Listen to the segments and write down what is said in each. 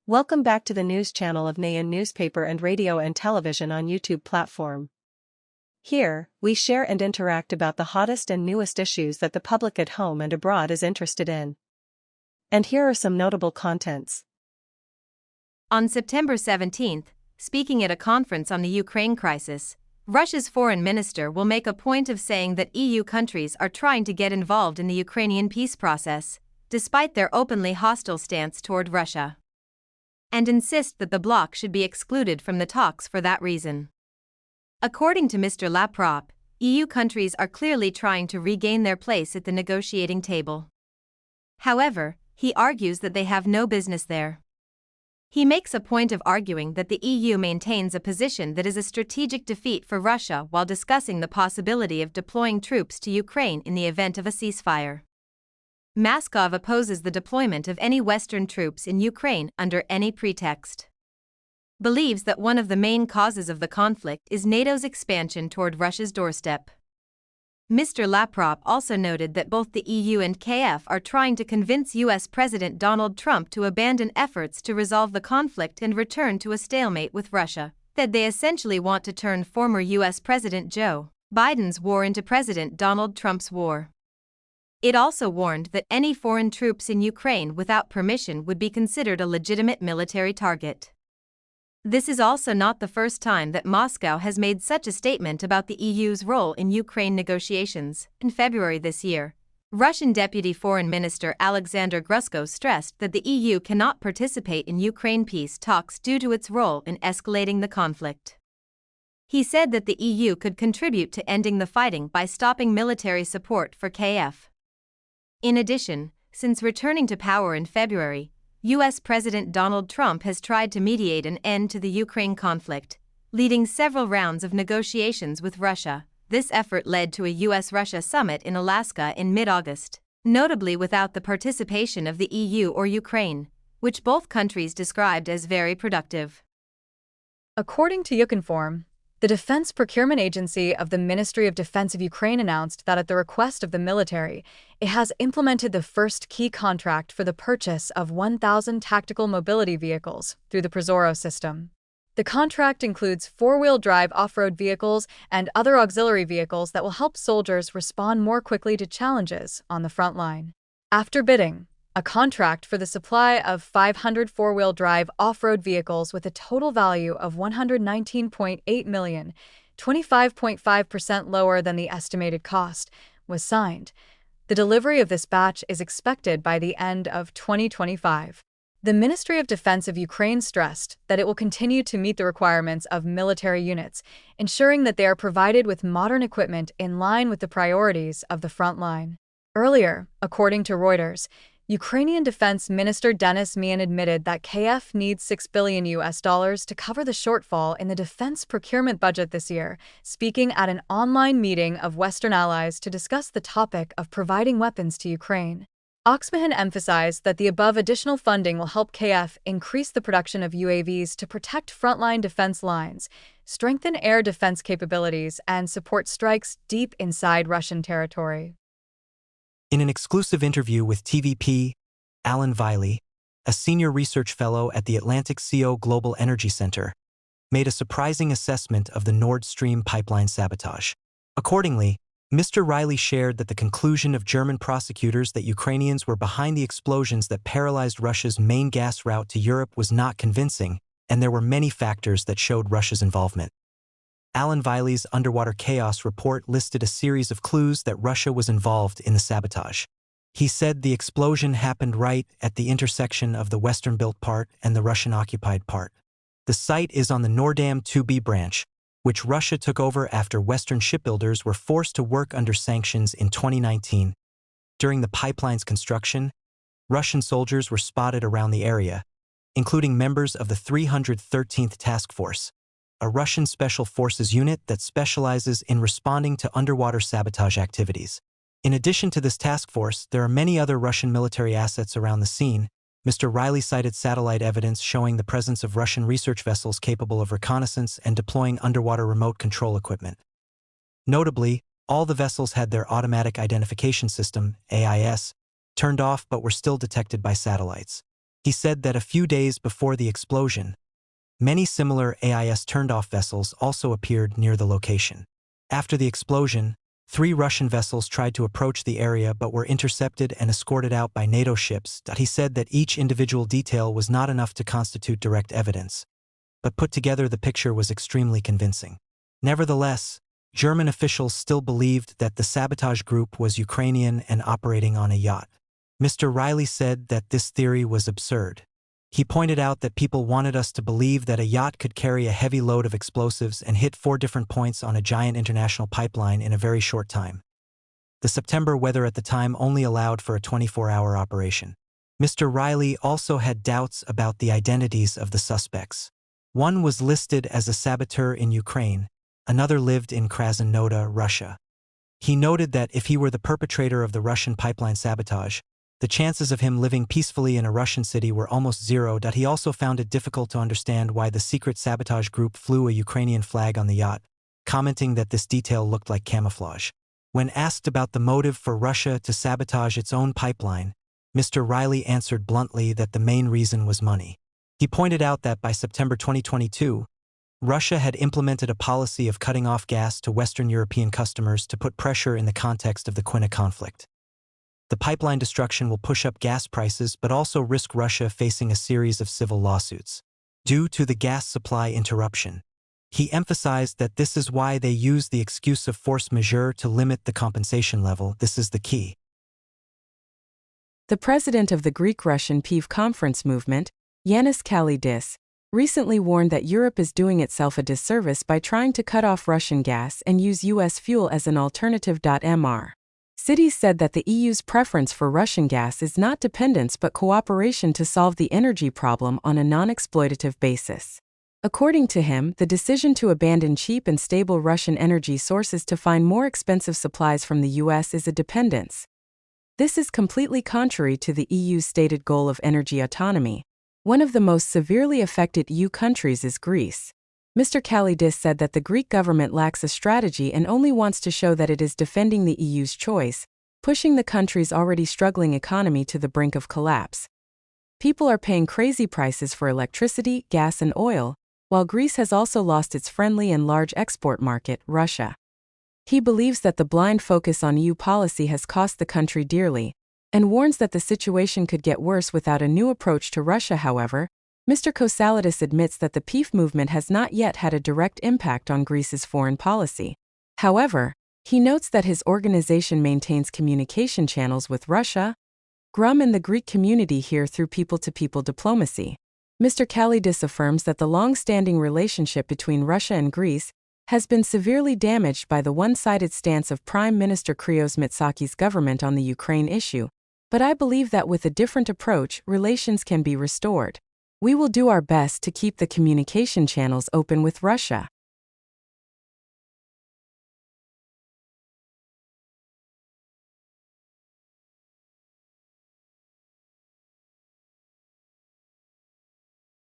Welcome back to the news channel of Nghe An Newspaper and radio and television on YouTube platform. Here, we share and interact about the hottest and newest issues that the public at home and abroad is interested in. And here are some notable contents. On September 17, speaking at a conference on the Ukraine crisis, Russia's foreign minister will make a point of saying that EU countries are trying to get involved in the Ukrainian peace process, despite their openly hostile stance toward Russia, and insist that the bloc should be excluded from the talks for that reason. According to Mr. Laprop, EU countries are clearly trying to regain their place at the negotiating table. However, he argues that they have no business there. He makes a point of arguing that the EU maintains a position that is a strategic defeat for Russia while discussing the possibility of deploying troops to Ukraine in the event of a ceasefire. Moscow opposes the deployment of any Western troops in Ukraine under any pretext. Believes that one of the main causes of the conflict is NATO's expansion toward Russia's doorstep. Mr. Laprop also noted that both the EU and KF are trying to convince US President Donald Trump to abandon efforts to resolve the conflict and return to a stalemate with Russia, that they essentially want to turn former US President Joe Biden's war into President Donald Trump's war. It also warned that any foreign troops in Ukraine without permission would be considered a legitimate military target. This is also not the first time that Moscow has made such a statement about the EU's role in Ukraine negotiations. In February this year, Russian Deputy Foreign Minister Alexander Grushko stressed that the EU cannot participate in Ukraine peace talks due to its role in escalating the conflict. He said that the EU could contribute to ending the fighting by stopping military support for KF. In addition, since returning to power in February, US President Donald Trump has tried to mediate an end to the Ukraine conflict, leading several rounds of negotiations with Russia. This effort led to a US-Russia summit in Alaska in mid-August, notably without the participation of the EU or Ukraine, which both countries described as very productive. According to Ukinform, the Defense Procurement Agency of the Ministry of Defense of Ukraine announced that at the request of the military, it has implemented the first key contract for the purchase of 1,000 tactical mobility vehicles through the Prozoro system. The contract includes four-wheel drive off-road vehicles and other auxiliary vehicles that will help soldiers respond more quickly to challenges on the front line. After bidding, a contract for the supply of 500 four-wheel drive off-road vehicles with a total value of $119.8 million, 25.5% lower than the estimated cost, was signed. The delivery of this batch is expected by the end of 2025. The Ministry of Defense of Ukraine stressed that it will continue to meet the requirements of military units, ensuring that they are provided with modern equipment in line with the priorities of the front line. Earlier, according to Reuters, Ukrainian Defense Minister Denis Mian admitted that KF needs $6 billion to cover the shortfall in the defense procurement budget this year, speaking at an online meeting of Western allies to discuss the topic of providing weapons to Ukraine. Oxmahan emphasized that the above additional funding will help KF increase the production of UAVs to protect frontline defense lines, strengthen air defense capabilities, and support strikes deep inside Russian territory. In an exclusive interview with TVP, Alan Viley, a senior research fellow at the Atlantic CO Global Energy Center, made a surprising assessment of the Nord Stream pipeline sabotage. Accordingly, Mr. Riley shared that the conclusion of German prosecutors that Ukrainians were behind the explosions that paralyzed Russia's main gas route to Europe was not convincing, and there were many factors that showed Russia's involvement. Alan Viley's Underwater Chaos report listed a series of clues that Russia was involved in the sabotage. He said the explosion happened right at the intersection of the Western-built part and the Russian-occupied part. The site is on the Nordam 2B branch, which Russia took over after Western shipbuilders were forced to work under sanctions in 2019. During the pipeline's construction, Russian soldiers were spotted around the area, including members of the 313th Task Force, a Russian special forces unit that specializes in responding to underwater sabotage activities. In addition to this task force, there are many other Russian military assets around the scene. Mr. Riley cited satellite evidence showing the presence of Russian research vessels capable of reconnaissance and deploying underwater remote control equipment. Notably, all the vessels had their automatic identification system, AIS, turned off but were still detected by satellites. He said that a few days before the explosion, many similar AIS turned-off vessels also appeared near the location. After the explosion, 3 Russian vessels tried to approach the area but were intercepted and escorted out by NATO ships. He said that each individual detail was not enough to constitute direct evidence, but put together the picture was extremely convincing. Nevertheless, German officials still believed that the sabotage group was Ukrainian and operating on a yacht. Mr. Riley said that this theory was absurd. He pointed out that people wanted us to believe that a yacht could carry a heavy load of explosives and hit 4 different points on a giant international pipeline in a very short time. The September weather at the time only allowed for a 24-hour operation. Mr. Riley also had doubts about the identities of the suspects. One was listed as a saboteur in Ukraine, another lived in Krasnodar, Russia. He noted that if he were the perpetrator of the Russian pipeline sabotage, the chances of him living peacefully in a Russian city were almost zero. He also found it difficult to understand why the secret sabotage group flew a Ukrainian flag on the yacht, commenting that this detail looked like camouflage. When asked about the motive for Russia to sabotage its own pipeline, Mr. Riley answered bluntly that the main reason was money. He pointed out that by September 2022, Russia had implemented a policy of cutting off gas to Western European customers to put pressure in the context of the Crimea conflict. The pipeline destruction will push up gas prices but also risk Russia facing a series of civil lawsuits due to the gas supply interruption. He emphasized that this is why they use the excuse of force majeure to limit the compensation level. This is the key. The president of the Greek-Russian Peace Conference movement, Yanis Kalidis, recently warned that Europe is doing itself a disservice by trying to cut off Russian gas and use U.S. fuel as an alternative. Mr. Cities said that the EU's preference for Russian gas is not dependence but cooperation to solve the energy problem on a non-exploitative basis. According to him, the decision to abandon cheap and stable Russian energy sources to find more expensive supplies from the US is a dependence. This is completely contrary to the EU's stated goal of energy autonomy. One of the most severely affected EU countries is Greece. Mr. Kalidis said that the Greek government lacks a strategy and only wants to show that it is defending the EU's choice, pushing the country's already struggling economy to the brink of collapse. People are paying crazy prices for electricity, gas and oil, while Greece has also lost its friendly and large export market, Russia. He believes that the blind focus on EU policy has cost the country dearly, and warns that the situation could get worse without a new approach to Russia. However, Mr. Kosalidis admits that the PEEF movement has not yet had a direct impact on Greece's foreign policy. However, he notes that his organization maintains communication channels with Russia, GRUM and the Greek community here through people-to-people diplomacy. Mr. Kalidis affirms that the long-standing relationship between Russia and Greece has been severely damaged by the one-sided stance of Prime Minister Kyrios Mitsotakis' government on the Ukraine issue, but I believe that with a different approach, relations can be restored. We will do our best to keep the communication channels open with Russia.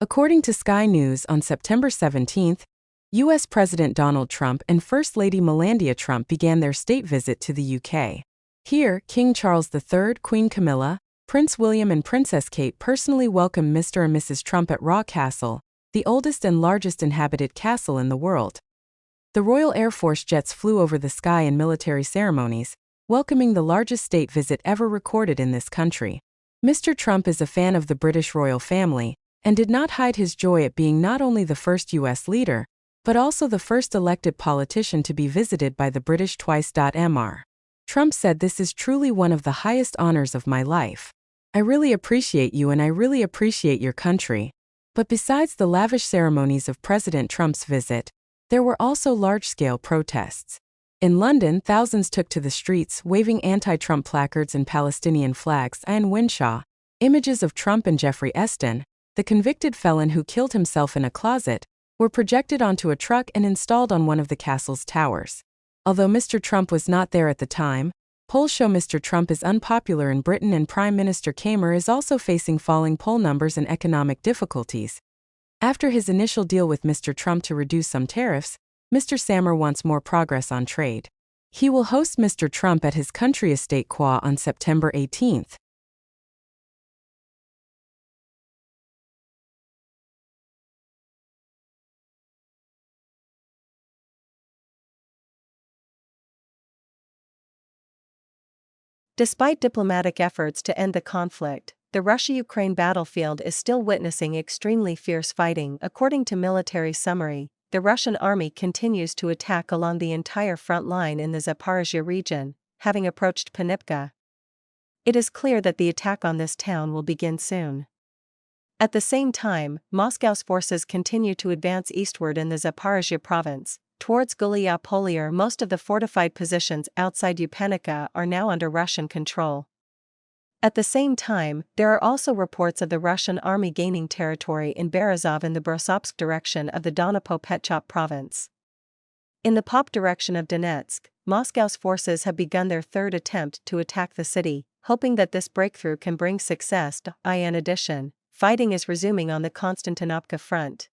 According to Sky News on September 17, U.S. President Donald Trump and First Lady Melania Trump began their state visit to the UK. Here, King Charles III, Queen Camilla, Prince William and Princess Kate personally welcomed Mr. and Mrs. Trump at Rock Castle, the oldest and largest inhabited castle in the world. The Royal Air Force jets flew over the sky in military ceremonies, welcoming the largest state visit ever recorded in this country. Mr. Trump is a fan of the British royal family, and did not hide his joy at being not only the first U.S. leader, but also the first elected politician to be visited by the British twice. Mr. Trump said, "This is truly one of the highest honors of my life. I really appreciate you and I really appreciate your country." But besides the lavish ceremonies of President Trump's visit, there were also large-scale protests. In London, thousands took to the streets waving anti-Trump placards and Palestinian flags. In Windsor, images of Trump and Jeffrey Epstein, the convicted felon who killed himself in a closet, were projected onto a truck and installed on one of the castle's towers. Although Mr. Trump was not there at the time, polls show Mr. Trump is unpopular in Britain and Prime Minister Cameron is also facing falling poll numbers and economic difficulties. After his initial deal with Mr. Trump to reduce some tariffs, Mr. Cameron wants more progress on trade. He will host Mr. Trump at his country estate Kwa on September 18. Despite diplomatic efforts to end the conflict, the Russia-Ukraine battlefield is still witnessing extremely fierce fighting. According to military summary, the Russian army continues to attack along the entire front line in the Zaporizhzhia region, having approached Panivka. It is clear that the attack on this town will begin soon. At the same time, Moscow's forces continue to advance eastward in the Zaporizhzhia province, towards Gulya Polier. Most of the fortified positions outside Yupanica are now under Russian control. At the same time, there are also reports of the Russian army gaining territory in Berezov in the Brosopsk direction of the Donopo-Petchop province. In the Pop direction of Donetsk, Moscow's forces have begun their third attempt to attack the city, hoping that this breakthrough can bring success. In addition, fighting is resuming on the Konstantinovka front.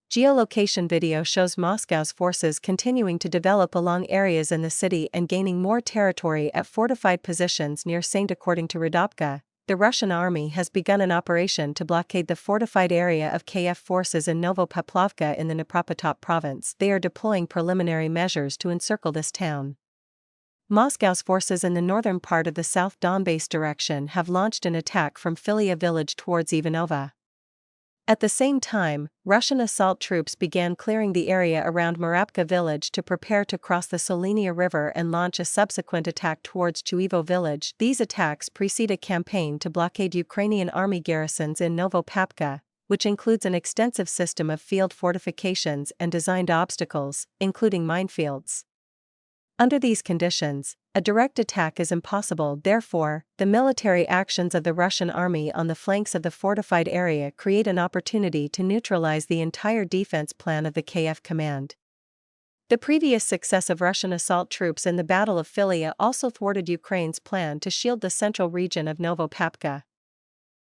Geolocation video shows Moscow's forces continuing to develop along areas in the city and gaining more territory at fortified positions near St. According to Rodopka, the Russian army has begun an operation to blockade the fortified area of KF forces in Novopavlovka in the Dnipropetrovsk province. They are deploying preliminary measures to encircle this town. Moscow's forces in the northern part of the South Donbass direction have launched an attack from Filia village towards Ivanova. At the same time, Russian assault troops began clearing the area around Marabka village to prepare to cross the Solinia River and launch a subsequent attack towards Chuivo village. These attacks precede a campaign to blockade Ukrainian army garrisons in Novopavka, which includes an extensive system of field fortifications and designed obstacles, including minefields. Under these conditions, a direct attack is impossible. Therefore, the military actions of the Russian army on the flanks of the fortified area create an opportunity to neutralize the entire defense plan of the KF command. The previous success of Russian assault troops in the Battle of Filia also thwarted Ukraine's plan to shield the central region of Novopavka.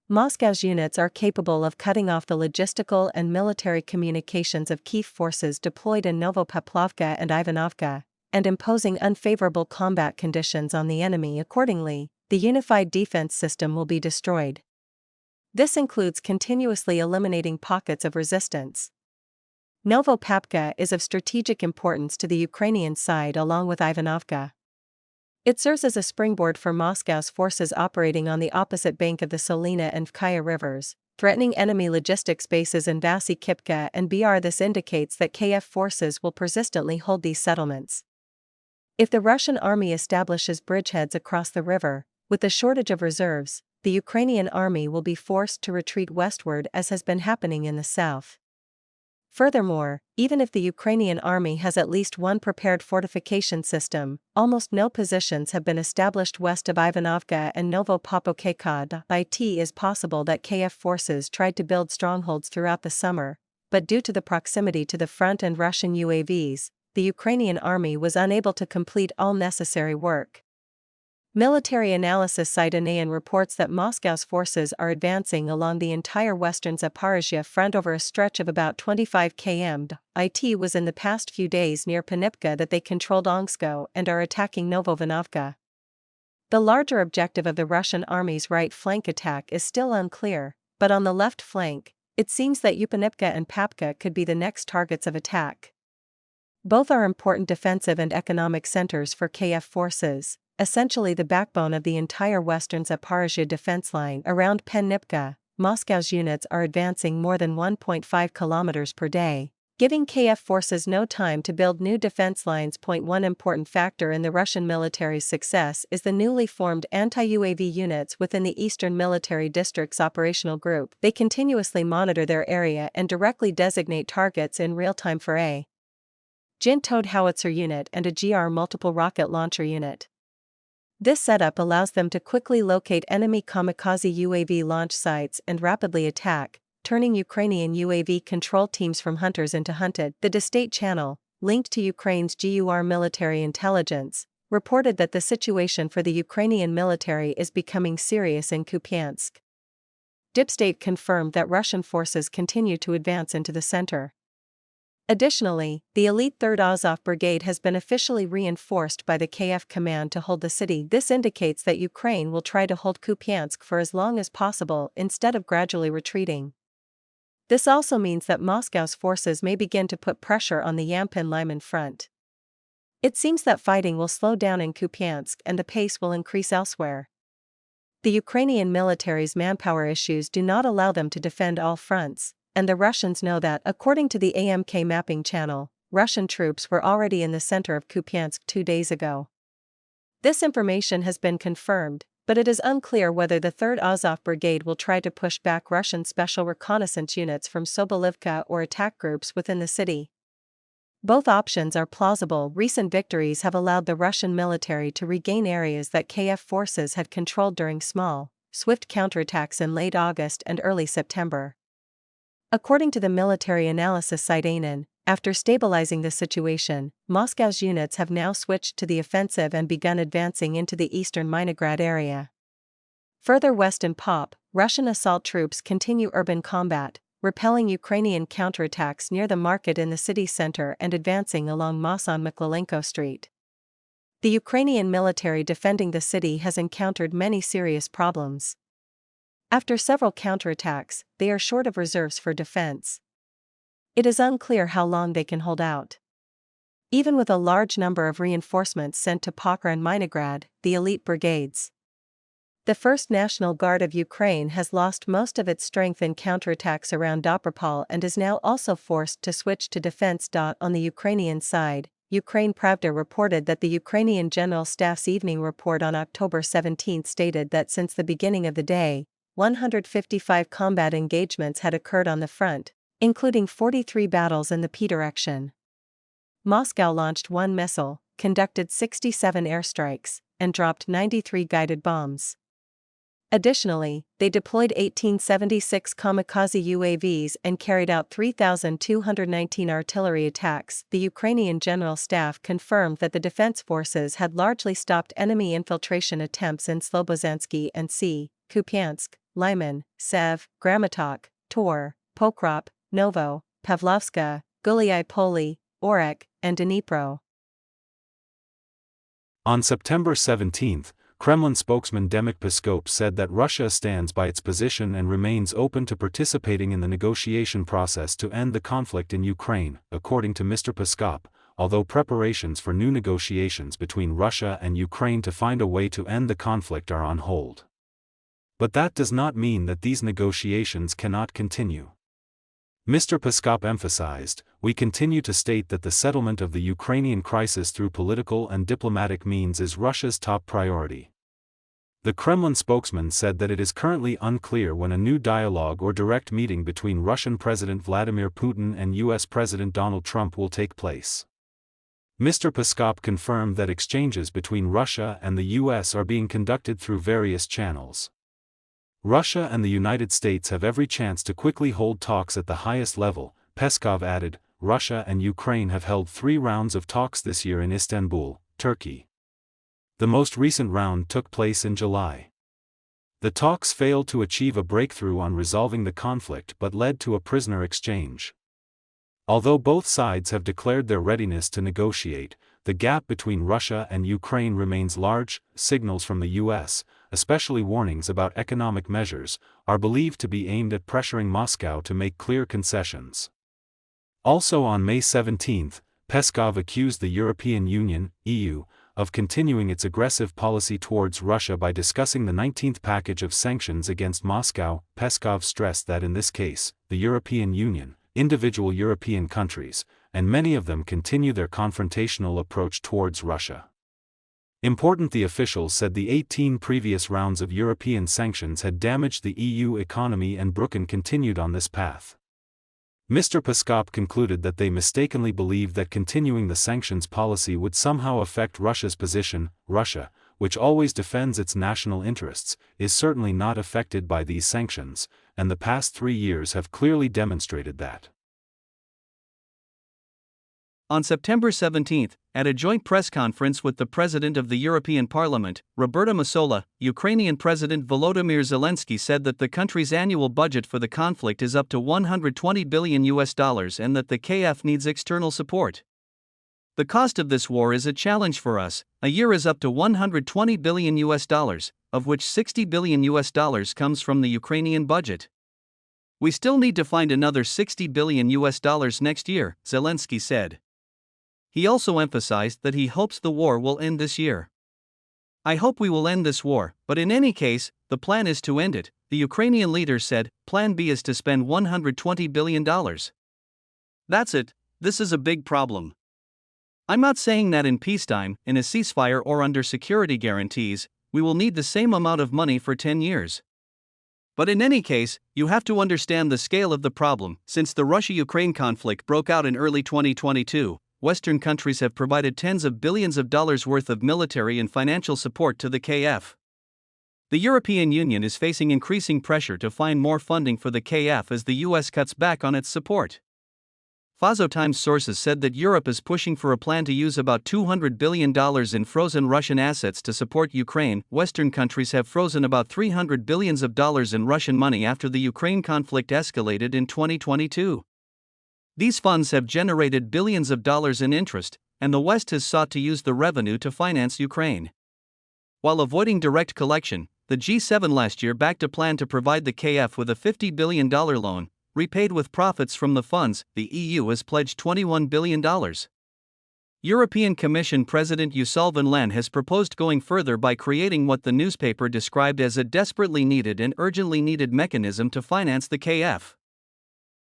Moscow's units are capable of cutting off the logistical and military communications of Kiev forces deployed in Novopavlovka and Ivanovka, and imposing unfavorable combat conditions on the enemy. Accordingly, the unified defense system will be destroyed. This includes continuously eliminating pockets of resistance. Novopavka is of strategic importance to the Ukrainian side along with Ivanovka. It serves as a springboard for Moscow's forces operating on the opposite bank of the Solina and Vkaya rivers, threatening enemy logistics bases in Vasy Kipka and Br. This indicates that KF forces will persistently hold these settlements. If the Russian army establishes bridgeheads across the river, with the shortage of reserves, the Ukrainian army will be forced to retreat westward, as has been happening in the south. Furthermore, even if the Ukrainian army has at least one prepared fortification system, almost no positions have been established west of Ivanovka and Novopavlovka. It is possible that KF forces tried to build strongholds throughout the summer, but due to the proximity to the front and Russian UAVs, the Ukrainian army was unable to complete all necessary work. Military analysis site Anayan reports that Moscow's forces are advancing along the entire western Zaporizhzhia front over a stretch of about 25 km. It was in the past few days near Panivka that they controlled Ongsko and are attacking Novovanovka. The larger objective of the Russian army's right flank attack is still unclear, but on the left flank, it seems that Yupanivka and Papka could be the next targets of attack. Both are important defensive and economic centers for KF forces, essentially the backbone of the entire western Zaporizhzhia defense line. Around Panivka, Moscow's units are advancing more than 1.5 kilometers per day, giving KF forces no time to build new defense lines. One important factor in the Russian military's success is the newly formed anti-UAV units within the Eastern Military District's operational group. They continuously monitor their area and directly designate targets in real time for a Jin-towed howitzer unit and a GR multiple rocket launcher unit. This setup allows them to quickly locate enemy kamikaze UAV launch sites and rapidly attack, turning Ukrainian UAV control teams from hunters into hunted. The State channel, linked to Ukraine's GUR military intelligence, reported that the situation for the Ukrainian military is becoming serious in Kupiansk. Dipstate confirmed that Russian forces continue to advance into the center. Additionally, the elite 3rd Azov Brigade has been officially reinforced by the KF command to hold the city. This indicates that Ukraine will try to hold Kupiansk for as long as possible instead of gradually retreating. This also means that Moscow's forces may begin to put pressure on the Yampin-Lyman front. It seems that fighting will slow down in Kupiansk and the pace will increase elsewhere. The Ukrainian military's manpower issues do not allow them to defend all fronts, and the Russians know that. According to the AMK mapping channel, Russian troops were already in the center of Kupiansk 2 days ago. This information has been confirmed, but it is unclear whether the 3rd Azov Brigade will try to push back Russian special reconnaissance units from Sobolivka or attack groups within the city. Both options are plausible. Recent victories have allowed the Russian military to regain areas that Kiev forces had controlled during small, swift counterattacks in late August and early September. According to the military analysis site ANN, after stabilizing the situation, Moscow's units have now switched to the offensive and begun advancing into the eastern Minograd area. Further west in Pop, Russian assault troops continue urban combat, repelling Ukrainian counterattacks near the market in the city center and advancing along Moson-Mikhailenko Street. The Ukrainian military defending the city has encountered many serious problems. After several counterattacks, they are short of reserves for defense. It is unclear how long they can hold out. Even with a large number of reinforcements sent to Pokra and Minograd, the elite brigades, the 1st National Guard of Ukraine has lost most of its strength in counterattacks around Dnipropetrovsk and is now also forced to switch to defense. On the Ukrainian side, Ukraine Pravda reported that the Ukrainian General Staff's evening report on October 17 stated that since the beginning of the day, 155 combat engagements had occurred on the front, including 43 battles in the P direction. Moscow launched 1 missile, conducted 67 airstrikes, and dropped 93 guided bombs. Additionally, they deployed 1876 kamikaze UAVs and carried out 3,219 artillery attacks. The Ukrainian General Staff confirmed that the defense forces had largely stopped enemy infiltration attempts in Slobozansky and Kupiansk, Lyman, Sev, Gramatok, Tor, Pokrop, Novo, Pavlovska, Guliai Poli, Orek, and Dnipro. On September 17, Kremlin spokesman Dmitry Peskov said that Russia stands by its position and remains open to participating in the negotiation process to end the conflict in Ukraine. According to Mr. Peskov, although preparations for new negotiations between Russia and Ukraine to find a way to end the conflict are on hold. But that does not mean that these negotiations cannot continue. Mr. Peskov emphasized, "We continue to state that the settlement of the Ukrainian crisis through political and diplomatic means is Russia's top priority." The Kremlin spokesman said that it is currently unclear when a new dialogue or direct meeting between Russian President Vladimir Putin and U.S. President Donald Trump will take place. Mr. Peskov confirmed that exchanges between Russia and the U.S. are being conducted through various channels. Russia and the United States have every chance to quickly hold talks at the highest level, Peskov added. Russia and Ukraine have held 3 rounds of talks this year in Istanbul, Turkey. The most recent round took place in July. The talks failed to achieve a breakthrough on resolving the conflict but led to a prisoner exchange. Although both sides have declared their readiness to negotiate, the gap between Russia and Ukraine remains large. Signals from the U.S., especially warnings about economic measures, are believed to be aimed at pressuring Moscow to make clear concessions. Also on May 17, Peskov accused the European Union, EU, of continuing its aggressive policy towards Russia by discussing the 19th package of sanctions against Moscow. Peskov stressed that in this case, the European Union, individual European countries, and many of them continue their confrontational approach towards Russia. Important, the officials said the 18 previous rounds of European sanctions had damaged the EU economy and Brucken continued on this path. Mr. Peskov concluded that they mistakenly believed that continuing the sanctions policy would somehow affect Russia's position. Russia, which always defends its national interests, is certainly not affected by these sanctions, and the past 3 years have clearly demonstrated that. On September 17, at a joint press conference with the President of the European Parliament, Roberta Metsola, Ukrainian President Volodymyr Zelensky said that the country's annual budget for the conflict is up to $120 billion and that the KF needs external support. The cost of this war is a challenge for us. A year is up to $120 billion, of which $60 billion comes from the Ukrainian budget. We still need to find another $60 billion next year, Zelensky said. He also emphasized that he hopes the war will end this year. "I hope we will end this war, but in any case, the plan is to end it," the Ukrainian leader said. Plan B is to spend $120 billion. "That's it, this is a big problem. I'm not saying that in peacetime, in a ceasefire or under security guarantees, we will need the same amount of money for 10 years. But in any case, you have to understand the scale of the problem. Since the Russia-Ukraine conflict broke out in early 2022, Western countries have provided tens of billions of dollars worth of military and financial support to the KF. The European Union is facing increasing pressure to find more funding for the KF as the US cuts back on its support. Fazo Times sources said that Europe is pushing for a plan to use about $200 billion in frozen Russian assets to support Ukraine. Western countries have frozen about $300 billion in Russian money after the Ukraine conflict escalated in 2022. These funds have generated billions of dollars in interest, and the West has sought to use the revenue to finance Ukraine. While avoiding direct collection, the G7 last year backed a plan to provide the KF with a $50 billion loan, repaid with profits from the funds. The EU has pledged $21 billion. European Commission President Ursula von der Leyen has proposed going further by creating what the newspaper described as a desperately needed and urgently needed mechanism to finance the KF.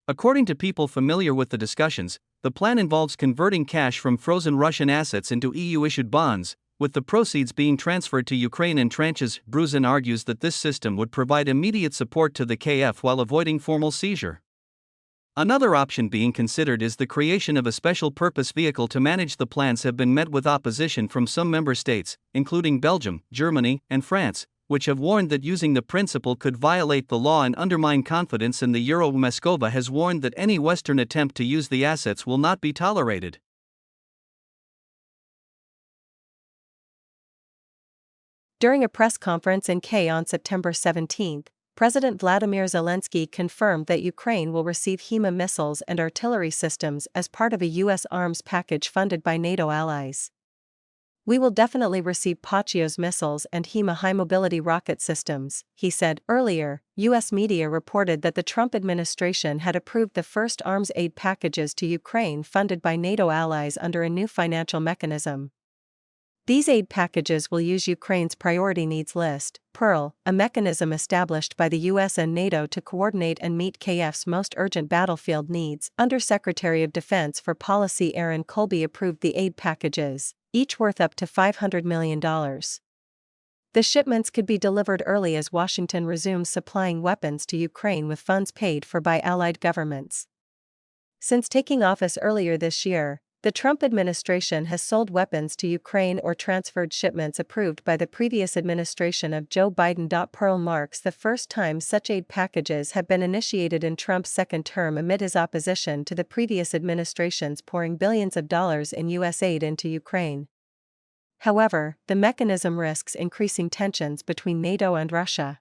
According to people familiar with the discussions, the plan involves converting cash from frozen Russian assets into EU-issued bonds, with the proceeds being transferred to Ukraine in tranches. Bruzin argues that this system would provide immediate support to the KF while avoiding formal seizure. Another option being considered is the creation of a special purpose vehicle to manage the plans. Have been met with opposition from some member states, including Belgium, Germany, and France, which have warned that using the principle could violate the law and undermine confidence in the euro. Moscow has warned that any Western attempt to use the assets will not be tolerated. During a press conference in Kyiv on September 17, President Vladimir Zelensky confirmed that Ukraine will receive HIMA missiles and artillery systems as part of a U.S. arms package funded by NATO allies. "We will definitely receive Patriot missiles and HIMA high-mobility rocket systems," he said. Earlier, U.S. media reported that the Trump administration had approved the first arms aid packages to Ukraine funded by NATO allies under a new financial mechanism. These aid packages will use Ukraine's Priority Needs List, PEARL, a mechanism established by the US and NATO to coordinate and meet Kyiv's most urgent battlefield needs. Undersecretary of Defense for Policy Aaron Colby approved the aid packages, each worth up to $500 million. The shipments could be delivered early as Washington resumes supplying weapons to Ukraine with funds paid for by allied governments. Since taking office earlier this year, the Trump administration has sold weapons to Ukraine or transferred shipments approved by the previous administration of Joe Biden. PEARL marks the first time such aid packages have been initiated in Trump's second term amid his opposition to the previous administration's pouring billions of dollars in U.S. aid into Ukraine. However, the mechanism risks increasing tensions between NATO and Russia.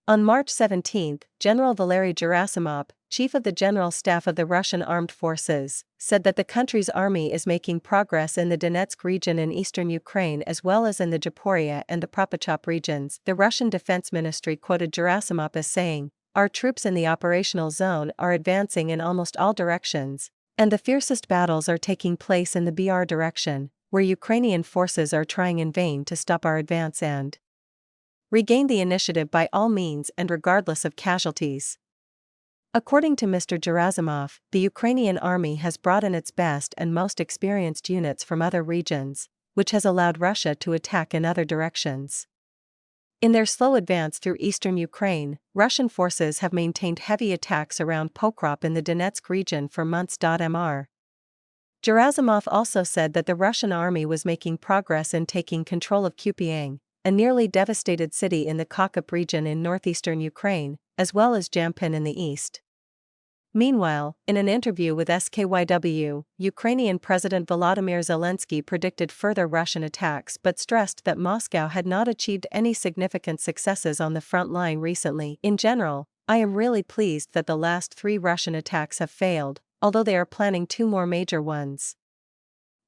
On March 17, General Valery Gerasimov, chief of the General Staff of the Russian Armed Forces, said that the country's army is making progress in the Donetsk region in eastern Ukraine as well as in the Zaporizhia and the Propachop regions. The Russian Defense Ministry quoted Gerasimov as saying, "Our troops in the operational zone are advancing in almost all directions, and the fiercest battles are taking place in the BR direction, where Ukrainian forces are trying in vain to stop our advance and regain the initiative by all means and regardless of casualties." According to Mr. Gerasimov, the Ukrainian army has brought in its best and most experienced units from other regions, which has allowed Russia to attack in other directions. In their slow advance through eastern Ukraine, Russian forces have maintained heavy attacks around Pokrop in the Donetsk region for months. Mr. Gerasimov also said that the Russian army was making progress in taking control of Kupiansk, a nearly devastated city in the Kharkiv region in northeastern Ukraine, as well as Jampin in the east. Meanwhile, in an interview with SKYW, Ukrainian President Volodymyr Zelensky predicted further Russian attacks but stressed that Moscow had not achieved any significant successes on the front line recently. "In general, I am really pleased that the last 3 Russian attacks have failed, although they are planning 2 more major ones.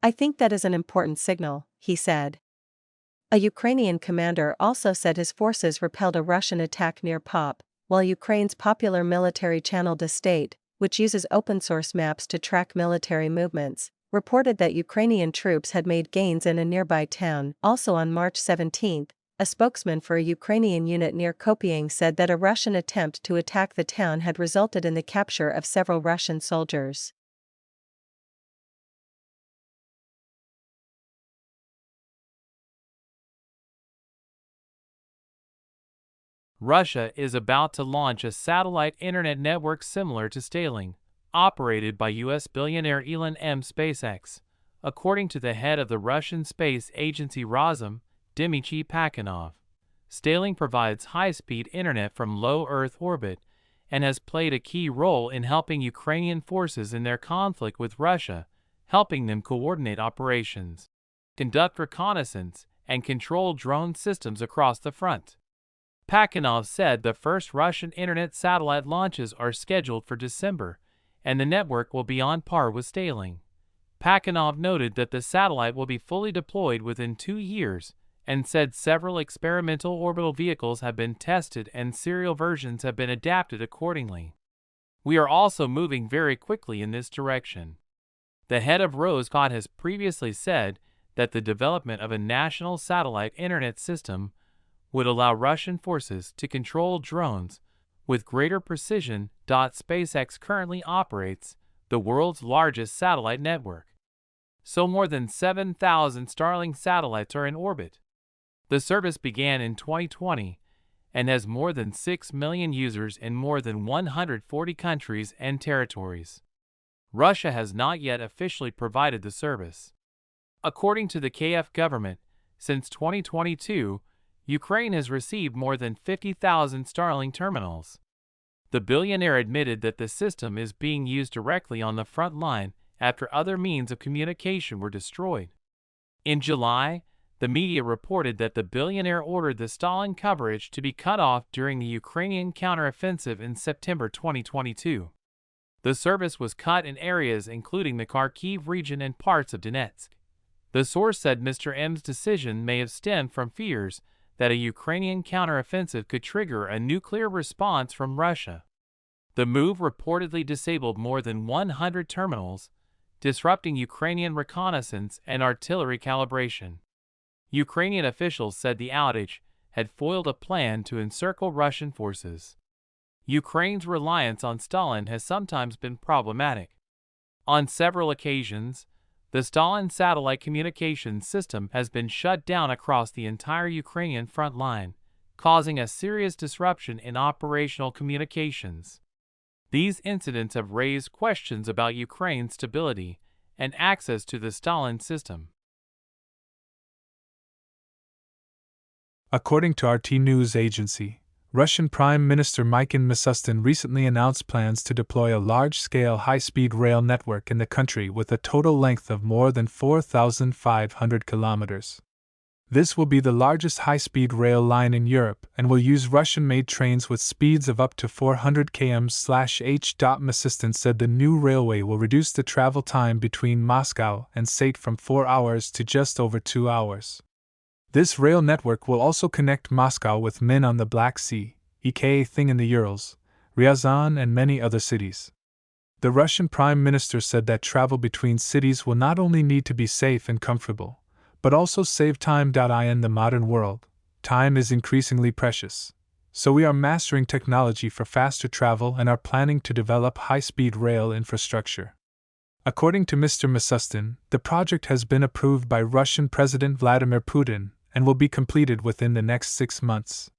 I think that is an important signal," he said. A Ukrainian commander also said his forces repelled a Russian attack near Pop, while Ukraine's popular military channel State, which uses open-source maps to track military movements, reported that Ukrainian troops had made gains in a nearby town. Also on March 17, a spokesman for a Ukrainian unit near Kopyang said that a Russian attempt to attack the town had resulted in the capture of several Russian soldiers. Russia is about to launch a satellite internet network similar to Starlink, operated by U.S. billionaire Elon Musk's SpaceX, according to the head of the Russian space agency Rosm, Dmitry Pakhanov. Starlink provides high-speed internet from low Earth orbit and has played a key role in helping Ukrainian forces in their conflict with Russia, helping them coordinate operations, conduct reconnaissance, and control drone systems across the front. Pakhanov said the first Russian internet satellite launches are scheduled for December, and the network will be on par with Starlink. Pakhanov noted that the satellite will be fully deployed within 2 years, and said several experimental orbital vehicles have been tested and serial versions have been adapted accordingly. We are also moving very quickly in this direction. The head of Roscosmos has previously said that the development of a national satellite internet system would allow Russian forces to control drones with greater precision. SpaceX currently operates the world's largest satellite network. So more than 7,000 Starlink satellites are in orbit. The service began in 2020 and has more than 6 million users in more than 140 countries and territories. Russia has not yet officially provided the service. According to the Kiev government, since 2022, Ukraine has received more than 50,000 Starlink terminals. The billionaire admitted that the system is being used directly on the front line after other means of communication were destroyed. In July, the media reported that the billionaire ordered the Starlink coverage to be cut off during the Ukrainian counteroffensive in September 2022. The service was cut in areas including the Kharkiv region and parts of Donetsk. The source said Mr. M's decision may have stemmed from fears that a Ukrainian counteroffensive could trigger a nuclear response from Russia. The move reportedly disabled more than 100 terminals, disrupting Ukrainian reconnaissance and artillery calibration. Ukrainian officials said the outage had foiled a plan to encircle Russian forces. Ukraine's reliance on Starlink has sometimes been problematic. On several occasions, the Starlink satellite communications system has been shut down across the entire Ukrainian front line, causing a serious disruption in operational communications. These incidents have raised questions about Ukraine's stability and access to the Starlink system. According to RT News Agency, Russian Prime Minister Mikhail Mishustin recently announced plans to deploy a large-scale high-speed rail network in the country with a total length of more than 4,500 kilometers. This will be the largest high-speed rail line in Europe and will use Russian-made trains with speeds of up to 400 km/h. Mishustin said the new railway will reduce the travel time between Moscow and St. from 4 hours to just over 2 hours. This rail network will also connect Moscow with Min on the Black Sea, aka Thing in the Urals, Ryazan, and many other cities. The Russian Prime Minister said that travel between cities will not only need to be safe and comfortable, but also save time. In the modern world, time is increasingly precious. So we are mastering technology for faster travel and are planning to develop high-speed rail infrastructure. According to Mr. Mishustin, the project has been approved by Russian President Vladimir Putin and will be completed within the next 6 months.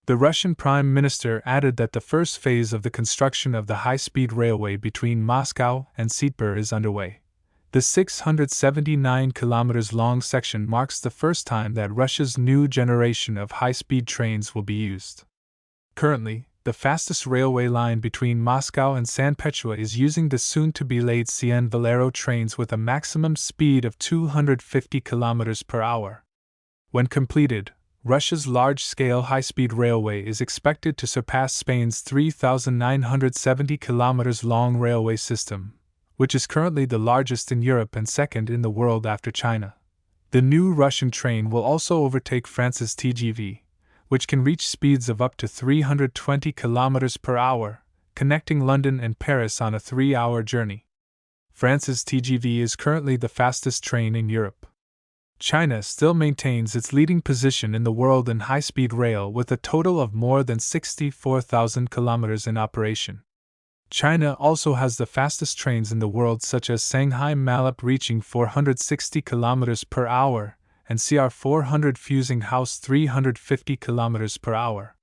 The Russian Prime Minister added that the first phase of the construction of the high-speed railway between Moscow and St. is underway. The 679 kilometers long section marks the first time that Russia's new generation of high-speed trains will be used. Currently, the fastest railway line between Moscow and St. Petersburg is using the soon-to-be-laid CN Valero trains with a maximum speed of 250 kilometers per hour. When completed, Russia's large-scale high-speed railway is expected to surpass Spain's 3,970 kilometers long railway system, which is currently the largest in Europe and second in the world after China. The new Russian train will also overtake France's TGV, which can reach speeds of up to 320 kilometers per hour, connecting London and Paris on a 3-hour journey. France's TGV is currently the fastest train in Europe. China still maintains its leading position in the world in high-speed rail with a total of more than 64,000 kilometers in operation. China also has the fastest trains in the world, such as Shanghai Malap reaching 460 km per hour and CR 400 Fusing House 350 km per hour.